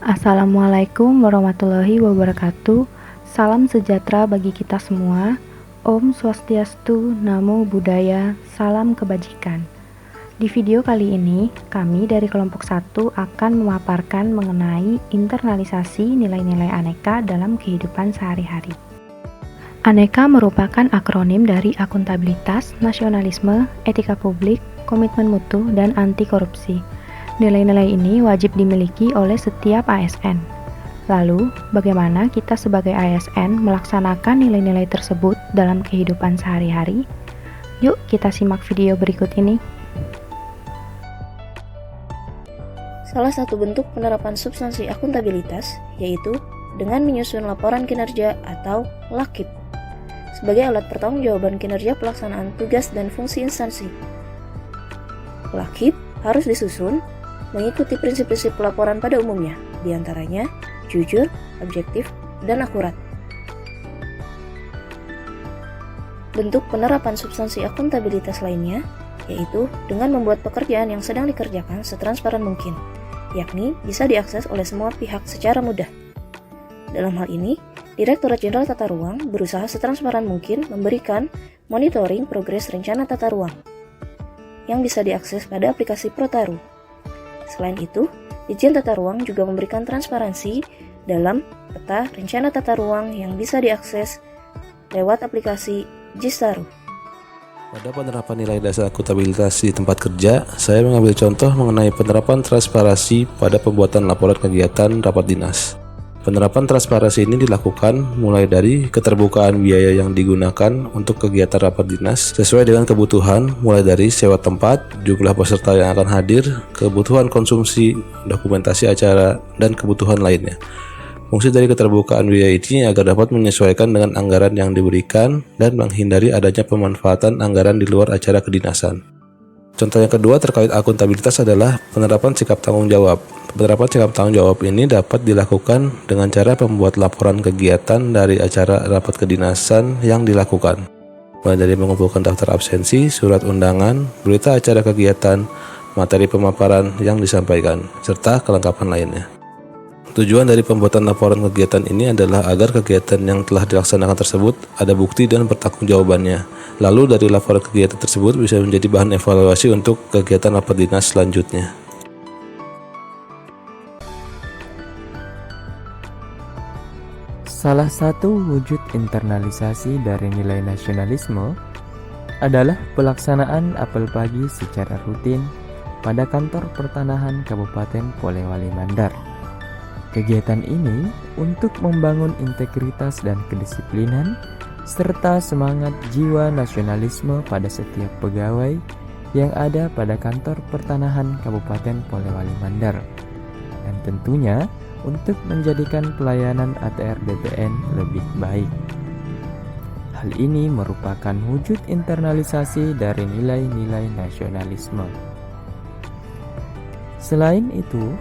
Assalamualaikum warahmatullahi wabarakatuh. Salam sejahtera bagi kita semua. Om Swastiastu, Namo Buddhaya, salam kebajikan. Di video kali ini, kami dari kelompok 1 akan memaparkan mengenai internalisasi nilai-nilai aneka dalam kehidupan sehari-hari. Aneka merupakan akronim dari akuntabilitas, nasionalisme, etika publik, komitmen mutu, dan anti korupsi. Nilai-nilai ini wajib dimiliki oleh setiap ASN. Lalu, bagaimana kita sebagai ASN melaksanakan nilai-nilai tersebut dalam kehidupan sehari-hari? Yuk kita simak video berikut ini. Salah satu bentuk penerapan substansi akuntabilitas yaitu dengan menyusun laporan kinerja atau LAKIP sebagai alat pertanggungjawaban kinerja pelaksanaan tugas dan fungsi instansi. LAKIP harus disusun mengikuti prinsip-prinsip pelaporan pada umumnya, diantaranya jujur, objektif, dan akurat. Bentuk penerapan substansi akuntabilitas lainnya yaitu dengan membuat pekerjaan yang sedang dikerjakan setransparan mungkin, yakni bisa diakses oleh semua pihak secara mudah. Dalam hal ini, Direktorat Jenderal Tata Ruang berusaha setransparan mungkin memberikan monitoring progres rencana tata ruang yang bisa diakses pada aplikasi Protaru. Selain itu, Ditjen Tata Ruang juga memberikan transparansi dalam peta rencana tata ruang yang bisa diakses lewat aplikasi Jistaru. Pada penerapan nilai dasar akuntabilitas di tempat kerja, saya mengambil contoh mengenai penerapan transparansi pada pembuatan laporan kegiatan rapat dinas. Penerapan transparansi ini dilakukan mulai dari keterbukaan biaya yang digunakan untuk kegiatan rapat dinas sesuai dengan kebutuhan, mulai dari sewa tempat, jumlah peserta yang akan hadir, kebutuhan konsumsi, dokumentasi acara, dan kebutuhan lainnya. Fungsi dari keterbukaan biaya ini agar dapat menyesuaikan dengan anggaran yang diberikan dan menghindari adanya pemanfaatan anggaran di luar acara kedinasan. Contoh yang kedua terkait akuntabilitas adalah penerapan sikap tanggung jawab. Penerapan sikap tanggung jawab ini dapat dilakukan dengan cara membuat laporan kegiatan dari acara rapat kedinasan yang dilakukan, mulai dari mengumpulkan daftar absensi, surat undangan, berita acara kegiatan, materi pemaparan yang disampaikan, serta kelengkapan lainnya. Tujuan dari pembuatan laporan kegiatan ini adalah agar kegiatan yang telah dilaksanakan tersebut ada bukti dan pertanggungjawabannya. Lalu dari laporan kegiatan tersebut bisa menjadi bahan evaluasi untuk kegiatan rapat dinas selanjutnya. Salah satu wujud internalisasi dari nilai nasionalisme adalah pelaksanaan apel pagi secara rutin pada kantor pertanahan Kabupaten Polewali Mandar. Kegiatan ini untuk membangun integritas dan kedisiplinan serta semangat jiwa nasionalisme pada setiap pegawai yang ada pada kantor pertanahan Kabupaten Polewali Mandar, dan tentunya untuk menjadikan pelayanan ATR BPN lebih baik. Hal ini merupakan wujud internalisasi dari nilai-nilai nasionalisme. Selain itu,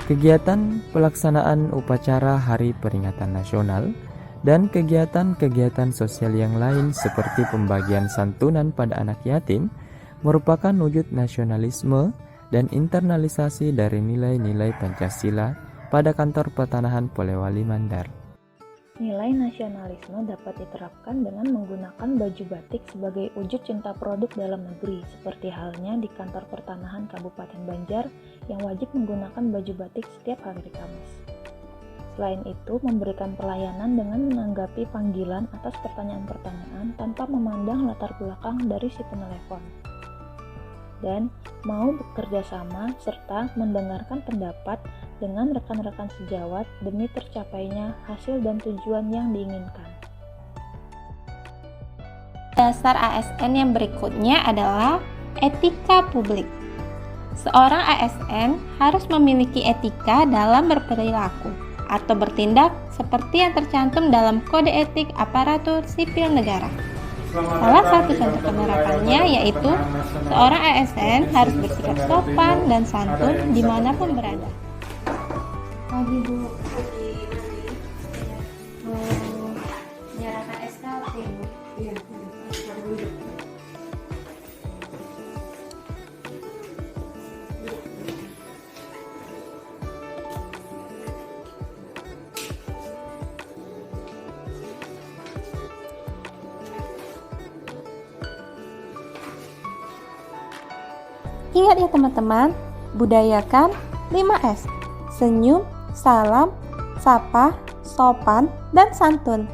kegiatan pelaksanaan upacara Hari Peringatan Nasional dan kegiatan-kegiatan sosial yang lain seperti pembagian santunan pada anak yatim merupakan wujud nasionalisme dan internalisasi dari nilai-nilai Pancasila pada kantor pertanahan Polewali Mandar. Nilai nasionalisme dapat diterapkan dengan menggunakan baju batik sebagai wujud cinta produk dalam negeri, seperti halnya di kantor pertanahan Kabupaten Banjar yang wajib menggunakan baju batik setiap hari Kamis. Selain itu, memberikan pelayanan dengan menanggapi panggilan atas pertanyaan-pertanyaan tanpa memandang latar belakang dari si penelepon. Dan mau bekerja sama serta mendengarkan pendapat dengan rekan-rekan sejawat demi tercapainya hasil dan tujuan yang diinginkan. Dasar ASN yang berikutnya adalah etika publik. Seorang ASN harus memiliki etika dalam berperilaku atau bertindak seperti yang tercantum dalam Kode Etik Aparatur Sipil Negara. Salah satu contoh penerapannya yaitu seorang ASN harus bersikap sopan dan santun dimanapun berada. Pagi Bu, menyerahkan SKP Bu. Iya, Ingat ya teman-teman, budayakan 5S. Senyum, salam, sapa, sopan, dan santun.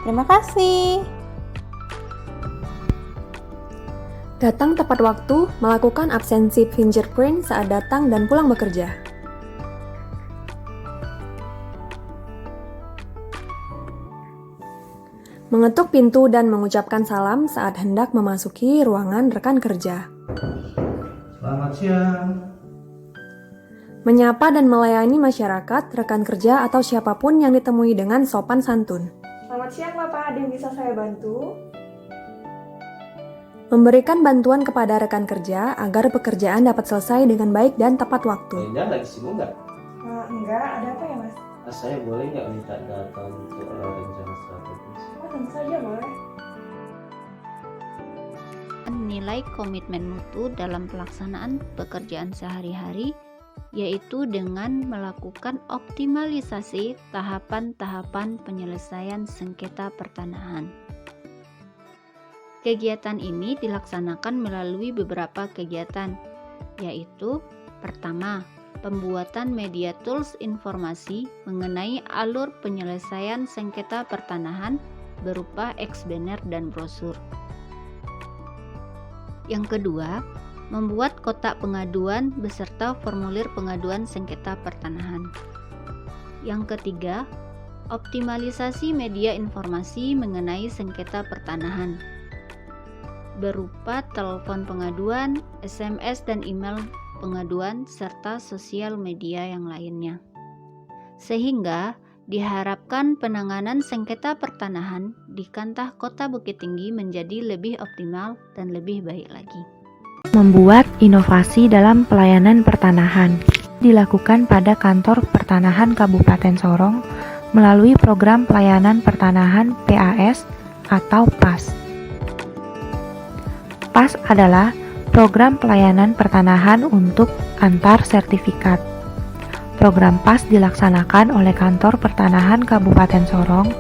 Terima kasih. Datang tepat waktu, melakukan absensi fingerprint saat datang dan pulang bekerja. Mengetuk pintu dan mengucapkan salam saat hendak memasuki ruangan rekan kerja. Selamat siang. Menyapa dan melayani masyarakat, rekan kerja, atau siapapun yang ditemui dengan sopan santun. Selamat siang Bapak, ada yang bisa saya bantu? Memberikan bantuan kepada rekan kerja agar pekerjaan dapat selesai dengan baik dan tepat waktu. Linda lagi sibuk nggak? Enggak, ada apa ya Mas? Saya boleh nggak minta data untuk rencana strategis? Tentu saja boleh. Nilai komitmen mutu dalam pelaksanaan pekerjaan sehari-hari, yaitu dengan melakukan optimalisasi tahapan-tahapan penyelesaian sengketa pertanahan. Kegiatan ini dilaksanakan melalui beberapa kegiatan, yaitu pertama, pembuatan media tools informasi mengenai alur penyelesaian sengketa pertanahan berupa X-banner dan brosur. Yang kedua, membuat kotak pengaduan beserta formulir pengaduan sengketa pertanahan. Yang ketiga, optimalisasi media informasi mengenai sengketa pertanahan berupa telepon pengaduan, SMS dan email pengaduan, serta sosial media yang lainnya. Sehingga diharapkan penanganan sengketa pertanahan di Kantah Kota Bukit Tinggi menjadi lebih optimal dan lebih baik lagi. Membuat inovasi dalam pelayanan pertanahan dilakukan pada Kantor Pertanahan Kabupaten Sorong melalui program pelayanan pertanahan PAS atau PAS. PAS adalah program pelayanan pertanahan untuk antar sertifikat. Program PAS dilaksanakan oleh Kantor Pertanahan Kabupaten Sorong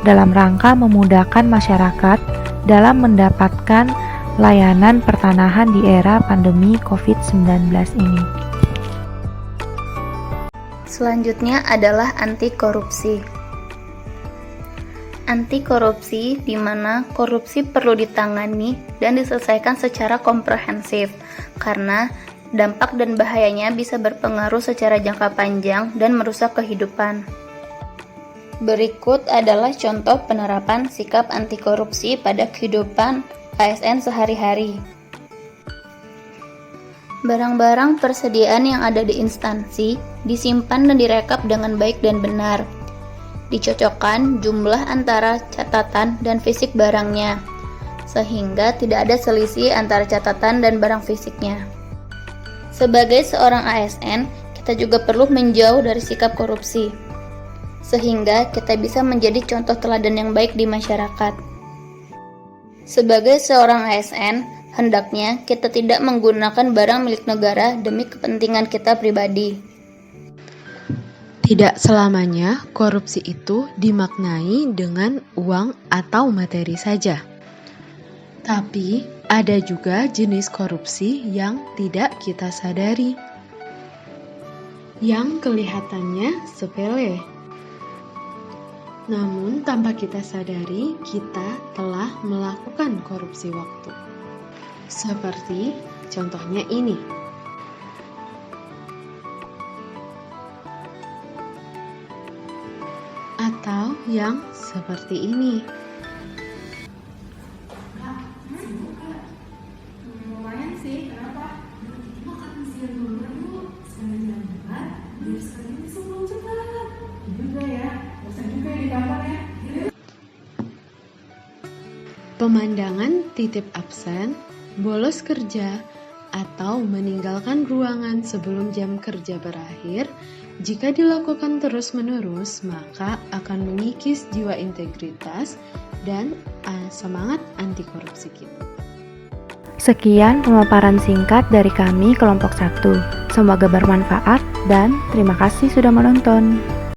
dalam rangka memudahkan masyarakat dalam mendapatkan layanan pertanahan di era pandemi COVID-19 ini. Selanjutnya adalah anti korupsi. Anti korupsi di mana korupsi perlu ditangani dan diselesaikan secara komprehensif karena dampak dan bahayanya bisa berpengaruh secara jangka panjang dan merusak kehidupan. Berikut adalah contoh penerapan sikap anti korupsi pada kehidupan ASN sehari-hari. Barang-barang persediaan yang ada di instansi disimpan dan direkap dengan baik dan benar. Dicocokkan jumlah antara catatan dan fisik barangnya, sehingga tidak ada selisih antara catatan dan barang fisiknya. Sebagai seorang ASN, kita juga perlu menjauh dari sikap korupsi, sehingga kita bisa menjadi contoh teladan yang baik di masyarakat. Sebagai seorang ASN, hendaknya kita tidak menggunakan barang milik negara demi kepentingan kita pribadi. Tidak selamanya korupsi itu dimaknai dengan uang atau materi saja. Tapi ada juga jenis korupsi yang tidak kita sadari, yang kelihatannya sepele. Namun tanpa kita sadari, kita telah melakukan korupsi waktu. Seperti contohnya ini. Atau yang seperti ini. Lumayan sih, kenapa? Makan siang dulu yuk, sekali jalan biar sekali bisa pulang cepat. Juga ya, bosan juga di kamar ya. Pemandangan titip absen, bolos kerja, atau meninggalkan ruangan sebelum jam kerja berakhir, jika dilakukan terus-menerus, maka akan mengikis jiwa integritas dan semangat anti korupsi kita. Sekian pemaparan singkat dari kami kelompok 1. Semoga bermanfaat dan terima kasih sudah menonton.